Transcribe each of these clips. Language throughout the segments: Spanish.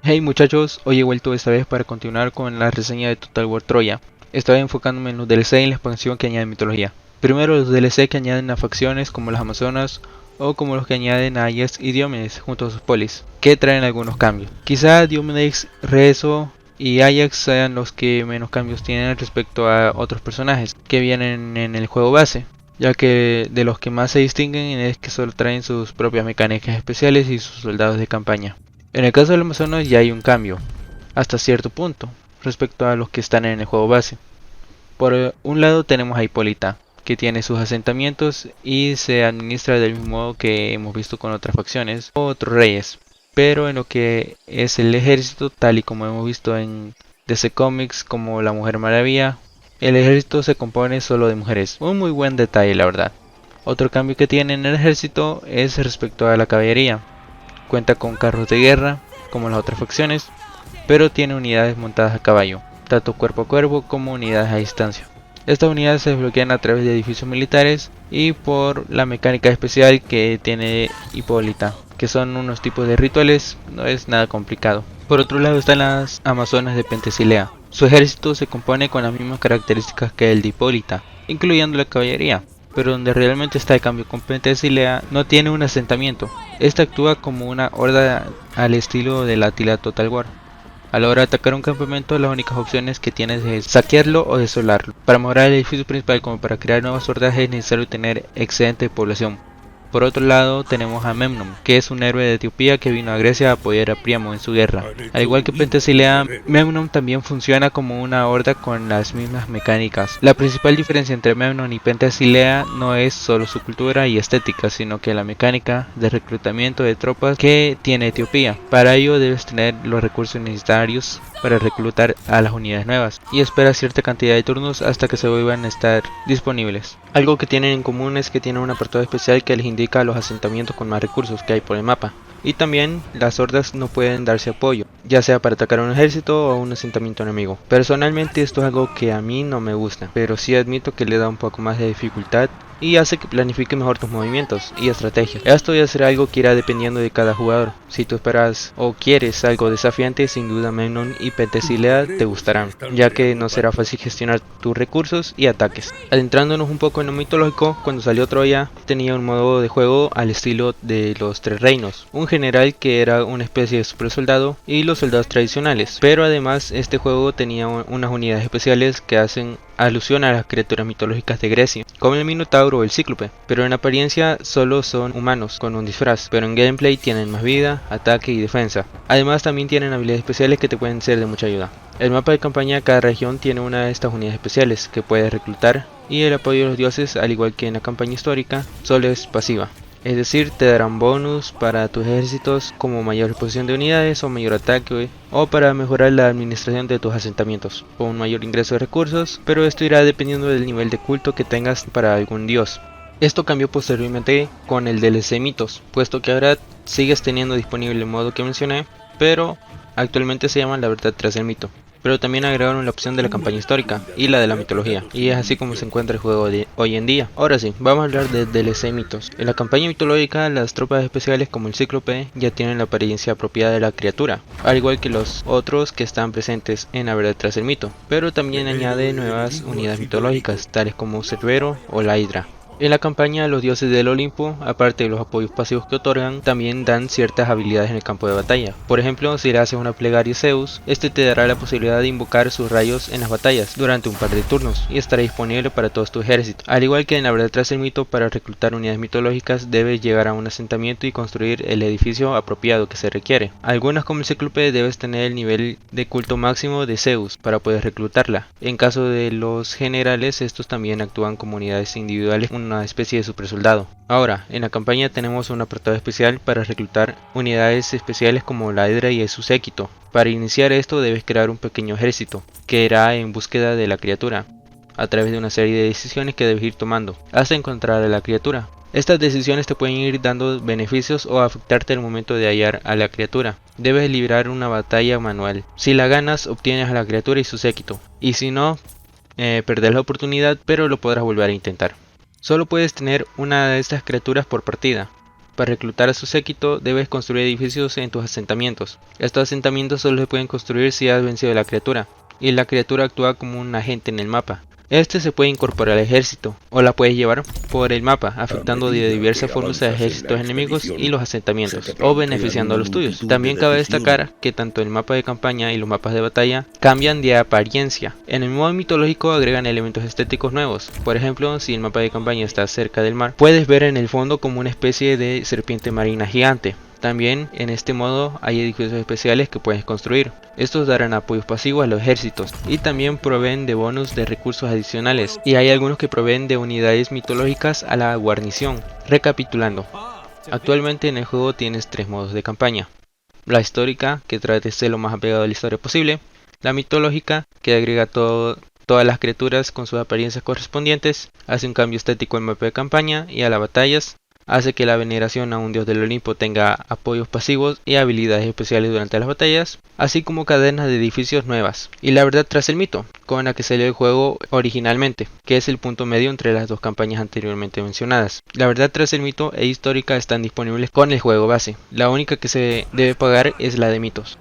Hey muchachos, hoy he vuelto esta vez para continuar con la reseña de Total War Troya. Esta vez enfocándome en los DLC y en la expansión que añaden mitología. Primero los DLC que añaden a facciones como las Amazonas o como los que añaden a Ajax y Diomedes junto a sus polis, que traen algunos cambios. Quizá Diomedes, Rezo y Ajax sean los que menos cambios tienen respecto a otros personajes que vienen en el juego base, ya que de los que más se distinguen es que solo traen sus propias mecánicas especiales y sus soldados de campaña. En el caso del Amazonas ya hay un cambio, hasta cierto punto, respecto a los que están en el juego base. Por un lado tenemos a Hipólita, que tiene sus asentamientos y se administra del mismo modo que hemos visto con otras facciones o otros reyes. Pero en lo que es el ejército, tal y como hemos visto en DC Comics como la Mujer Maravilla, el ejército se compone solo de mujeres. Un muy buen detalle, la verdad. Otro cambio que tiene en el ejército es respecto a la caballería. Cuenta con carros de guerra, como las otras facciones, pero tiene unidades montadas a caballo, tanto cuerpo a cuerpo como unidades a distancia. Estas unidades se desbloquean a través de edificios militares y por la mecánica especial que tiene Hipólita, que son unos tipos de rituales, no es nada complicado. Por otro lado están las Amazonas de Pentesilea. Su ejército se compone con las mismas características que el de Hipólita, incluyendo la caballería, pero donde realmente está el cambio con Pentesilea no tiene un asentamiento. Esta actúa como una horda al estilo de la Attila Total War. A la hora de atacar un campamento, las únicas opciones que tienes es saquearlo o desolarlo. Para mejorar el edificio principal como para crear nuevas hordas es necesario tener excedente de población. Por otro lado tenemos a Memnon, que es un héroe de Etiopía que vino a Grecia a apoyar a Príamo en su guerra. Al igual que Pentesilea, Memnon también funciona como una horda con las mismas mecánicas. La principal diferencia entre Memnon y Pentesilea no es solo su cultura y estética, sino que la mecánica de reclutamiento de tropas que tiene Etiopía. Para ello debes tener los recursos necesarios para reclutar a las unidades nuevas y espera cierta cantidad de turnos hasta que se vuelvan a estar disponibles. Algo que tienen en común es que tienen un apartado especial que les indica los asentamientos con más recursos que hay por el mapa. Y también las hordas no pueden darse apoyo, ya sea para atacar a un ejército o a un asentamiento enemigo. Personalmente esto es algo que a mí no me gusta, pero sí admito que le da un poco más de dificultad y hace que planifique mejor tus movimientos y estrategias. Esto ya será algo que irá dependiendo de cada jugador. Si tú esperas o quieres algo desafiante, sin duda Memnon y Pentesilea te gustarán, ya que no será fácil gestionar tus recursos y ataques. Adentrándonos un poco en lo mitológico, cuando salió Troya tenía un modo de juego al estilo de los Tres Reinos, un general que era una especie de super soldado y los soldados tradicionales, pero además este juego tenía unas unidades especiales que hacen alusión a las criaturas mitológicas de Grecia, como el Minotauro o el Cíclope, pero en apariencia solo son humanos con un disfraz, pero en gameplay tienen más vida, ataque y defensa. Además también tienen habilidades especiales que te pueden ser de mucha ayuda. El mapa de campaña de cada región tiene una de estas unidades especiales que puedes reclutar y el apoyo de los dioses, al igual que en la campaña histórica, solo es pasiva. Es decir, te darán bonus para tus ejércitos como mayor disposición de unidades o mayor ataque o para mejorar la administración de tus asentamientos o un mayor ingreso de recursos, pero esto irá dependiendo del nivel de culto que tengas para algún dios. Esto cambió posteriormente con el DLC Mitos, puesto que ahora sigues teniendo disponible el modo que mencioné, pero actualmente se llama La Verdad tras el Mito. Pero también agregaron la opción de la campaña histórica y la de la mitología, y es así como se encuentra el juego de hoy en día. Ahora sí, vamos a hablar de DLC Mitos. En la campaña mitológica, las tropas especiales como el Cíclope ya tienen la apariencia apropiada de la criatura, al igual que los otros que están presentes en La Verdad tras el Mito, pero también añade nuevas unidades mitológicas, tales como Cerbero o la Hidra. En la campaña, los dioses del Olimpo, aparte de los apoyos pasivos que otorgan, también dan ciertas habilidades en el campo de batalla. Por ejemplo, si le haces una plegaria a Zeus, este te dará la posibilidad de invocar sus rayos en las batallas durante un par de turnos y estará disponible para todos tus ejércitos. Al igual que en La Verdad tras el Mito, para reclutar unidades mitológicas debes llegar a un asentamiento y construir el edificio apropiado que se requiere. Algunas, como el Cíclope, debes tener el nivel de culto máximo de Zeus para poder reclutarla. En caso de los generales, estos también actúan como unidades individuales, una especie de super soldado. Ahora, en la campaña tenemos un apartado especial para reclutar unidades especiales como la Hidra y su séquito. Para iniciar esto debes crear un pequeño ejército, que irá en búsqueda de la criatura, a través de una serie de decisiones que debes ir tomando, hasta encontrar a la criatura. Estas decisiones te pueden ir dando beneficios o afectarte al momento de hallar a la criatura. Debes librar una batalla manual. Si la ganas, obtienes a la criatura y su séquito, y si no, perderás la oportunidad, pero lo podrás volver a intentar. Solo puedes tener una de estas criaturas por partida, Para reclutar a su séquito debes construir edificios en tus asentamientos. Estos asentamientos solo se pueden construir si has vencido a la criatura, y la criatura actúa como un agente en el mapa. Este se puede incorporar al ejército, o la puedes llevar por el mapa, afectando de diversas formas a ejércitos enemigos y los asentamientos, o beneficiando a los tuyos. También cabe destacar que tanto el mapa de campaña y los mapas de batalla cambian de apariencia. En el modo mitológico agregan elementos estéticos nuevos. Por ejemplo, si el mapa de campaña está cerca del mar, puedes ver en el fondo como una especie de serpiente marina gigante. También en este modo hay edificios especiales que puedes construir. Estos darán apoyos pasivos a los ejércitos y también proveen de bonus de recursos adicionales, y hay algunos que proveen de unidades mitológicas a la guarnición. Recapitulando, actualmente en el juego tienes 3 modos de campaña: la histórica, que trata de ser lo más apegado a la historia posible; la mitológica, que agrega todas las criaturas con sus apariencias correspondientes, hace un cambio estético al mapa de campaña; y a las batallas, hace que la veneración a un dios del Olimpo tenga apoyos pasivos y habilidades especiales durante las batallas, así como cadenas de edificios nuevas. Y la verdad tras el mito, con la que salió el juego originalmente, que es el punto medio entre las dos campañas anteriormente mencionadas. La verdad tras el mito e histórica están disponibles con el juego base. La única que se debe pagar es la de mitos.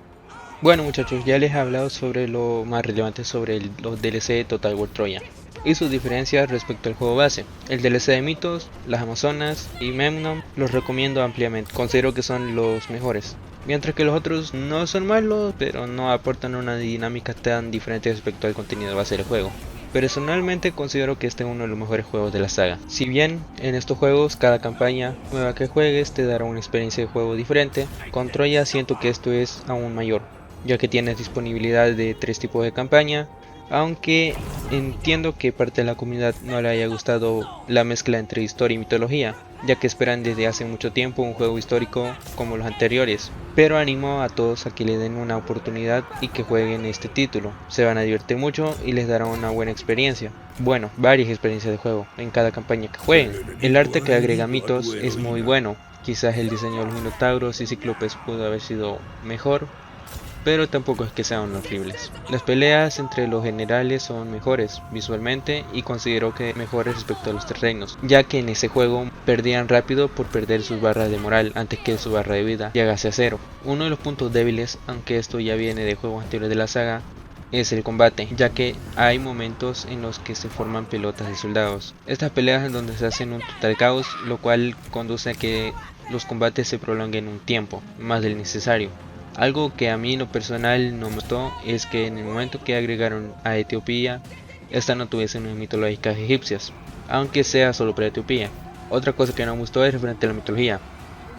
Bueno muchachos, ya les he hablado sobre lo más relevante sobre los DLC de Total War Troya y sus diferencias respecto al juego base. El DLC de mitos, las amazonas y Memnon los recomiendo ampliamente, considero que son los mejores. Mientras que los otros no son malos, pero no aportan una dinámica tan diferente respecto al contenido base del juego. Personalmente considero que este es uno de los mejores juegos de la saga. Si bien en estos juegos cada campaña nueva que juegues te dará una experiencia de juego diferente, con Troya siento que esto es aún mayor, ya que tienes disponibilidad de 3 tipos de campaña. Aunque entiendo que parte de la comunidad no le haya gustado la mezcla entre historia y mitología, ya que esperan desde hace mucho tiempo un juego histórico como los anteriores. Pero animo a todos a que le den una oportunidad y que jueguen este título. Se van a divertir mucho y les dará una buena experiencia. Bueno, varias experiencias de juego en cada campaña que jueguen. El arte que agrega mitos es muy bueno. Quizás el diseño de los minotauros y cíclopes pudo haber sido mejor, pero tampoco es que sean horribles. Las peleas entre los generales son mejores visualmente y considero que mejores respecto a los terrenos, ya que en ese juego perdían rápido por perder sus barras de moral antes que su barra de vida llegase a cero. Uno de los puntos débiles, aunque esto ya viene de juegos anteriores de la saga, es el combate, ya que hay momentos en los que se forman pelotas de soldados. Estas peleas en donde se hacen un total caos, lo cual conduce a que los combates se prolonguen un tiempo, más del necesario. Algo que a mí en lo personal no me gustó es que en el momento que agregaron a Etiopía, esta no tuviese unas mitológicas egipcias, aunque sea solo para Etiopía. Otra cosa que no me gustó es referente a la mitología,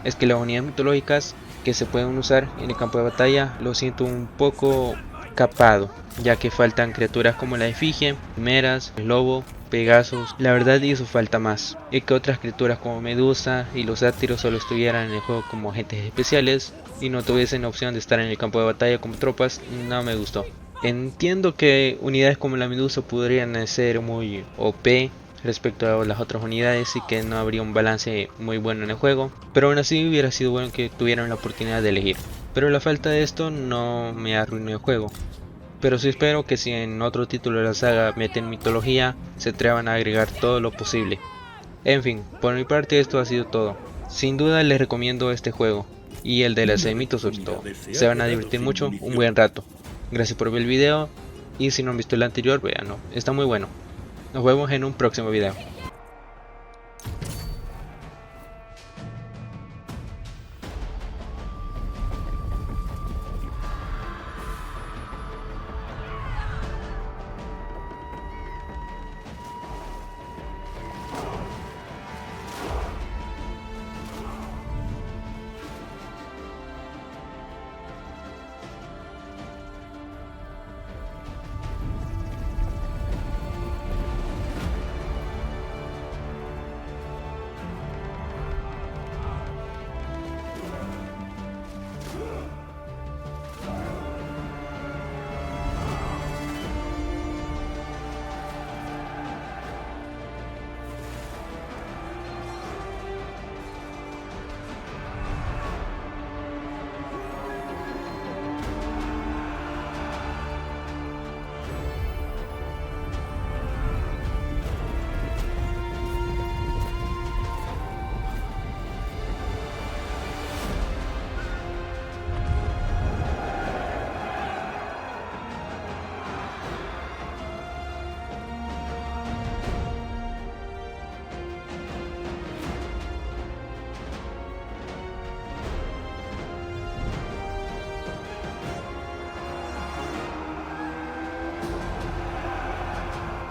es que las unidades mitológicas que se pueden usar en el campo de batalla lo siento un poco capado, ya que faltan criaturas como la efigie, quimeras, el lobo, Pegasus. La verdad hizo falta más, y que otras criaturas como Medusa y los sátiros solo estuvieran en el juego como agentes especiales y no tuviesen opción de estar en el campo de batalla como tropas, no me gustó. Entiendo que unidades como la Medusa podrían ser muy OP respecto a las otras unidades y que no habría un balance muy bueno en el juego, pero aún así hubiera sido bueno que tuvieran la oportunidad de elegir. Pero la falta de esto no me arruinó el juego. Pero sí espero que si en otro título de la saga meten mitología, se atrevan a agregar todo lo posible. En fin, por mi parte esto ha sido todo. Sin duda les recomiendo este juego, y el de la de mitos sobre todo. Se van a divertir mucho, un buen rato. Gracias por ver el video, y si no han visto el anterior, véanlo, está muy bueno. Nos vemos en un próximo video.